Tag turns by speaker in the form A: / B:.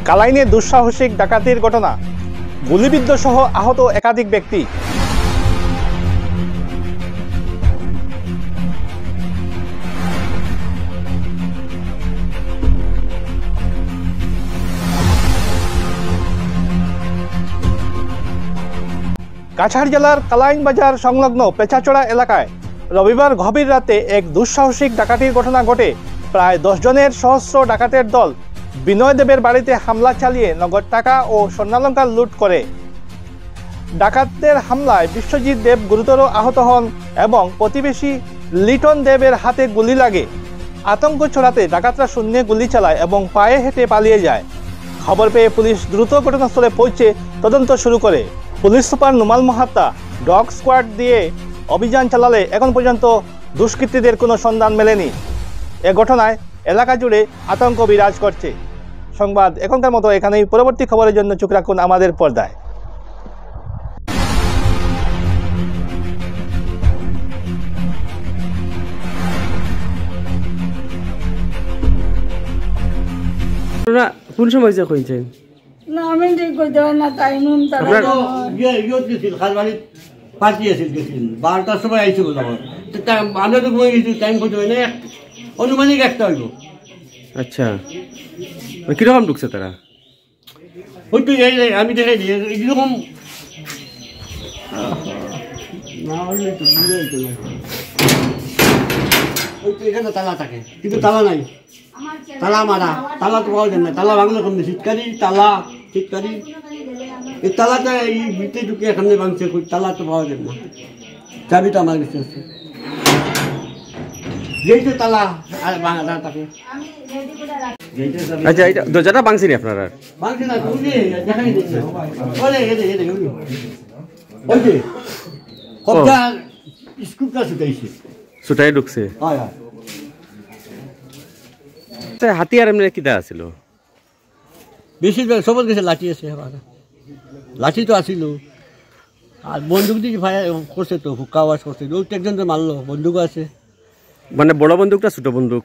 A: কালাইনে দুঃসাহসিক ডাকাতির ঘটনা, গুলিবিদ্ধ সহ আহত একাধিক ব্যক্তি। কাছাড় জেলার কালাইন বাজার সংলগ্ন পেচাচড়া এলাকায় রবিবার গভীর রাতে এক দুঃসাহসিক ডাকাতির ঘটনা ঘটে। প্রায় 10 জনের সহস্র ডাকাতের দল বিনয় দেবের বাড়িতে হামলা চালিয়ে নগদ টাকা ও স্বর্ণালঙ্কার লুট করে। ডাকাতদের হামলায় বিশ্বজিৎ দেব গুরুতর আহত হন এবং প্রতিবেশী লিটন দেবের হাতে গুলি লাগে। আতঙ্ক ছড়াতে ডাকাতরা শূন্যে গুলি চালায় এবং পায়ে হেঁটে পালিয়ে যায়। খবর পেয়ে পুলিশ দ্রুত ঘটনাস্থলে পৌঁছে তদন্ত শুরু করে। Police super Numal Mahata dog squad দিয়ে অভিযান চালালে এখন পর্যন্ত দুষ্কৃতীদের কোনো সন্ধান মেলেনি। এ ঘটনায় এলাকা জুড়ে আতঙ্ক বিরাজ করছে। সংবাদ এখনকার মতো এখানেই। পরবর্তী খবরের জন্য চোখ রাখুন আমাদের পর্দায়।
B: কোন সময় যে কইছেন?
C: না আমি ঠিক কইতে পারি না, টাইম
B: আপনার
D: ইয়ত গেছিল খালবাড়ি পার্টি আছিল গেছিল 12টার সময় আইছিল যখন আমরা তো ঘুমিয়ে গেছি, টাইম কইতে হয় না, অনুমানিক একটা হইব।
B: আচ্ছা, কিরকম ঢুকছে তারা?
D: ওই তো আমি দেখাই দিই এইরকম না হলে তো বুঝে তো না। ওই তো এখানে তালা থাকে কিন্তু তালা নাই, তালা মারা, তালা তো পাওয়া যায় না। তালা ভাঙলে কম শীতকারি তালা, শীতকারি এই তালাটা এই ভিতরে ঢুকে এখানে ভাঙছে, তালা তো পাওয়া যায় না। চাবিটা আমার কাছে আছে, যেইটা তালা আর ভাঙা থাকে।
B: আচ্ছা, এটা দরজাটা ভাঙছেন আপনারা?
D: ভাঙছে না, তুমি দেখাই দিন না। ওলে ওই যে কবজা স্কুপটা ছুটাইছে,
B: ছুটাই ঢুকছে।
D: হয় হয়।
B: হাতিয়ার এমনি কিটা আছিল?
D: বেশিরভাগ সবার কাছে লাঠি আছে, লাঠি তো আসিল, আর বন্দুক দিয়ে ফায়ার করছে তো, হুক্কা আওয়াজ করছে। ওই একজন তো মারলো, বন্দুকও আছে।
B: মানে বড় বন্দুকটা ছোট বন্দুক?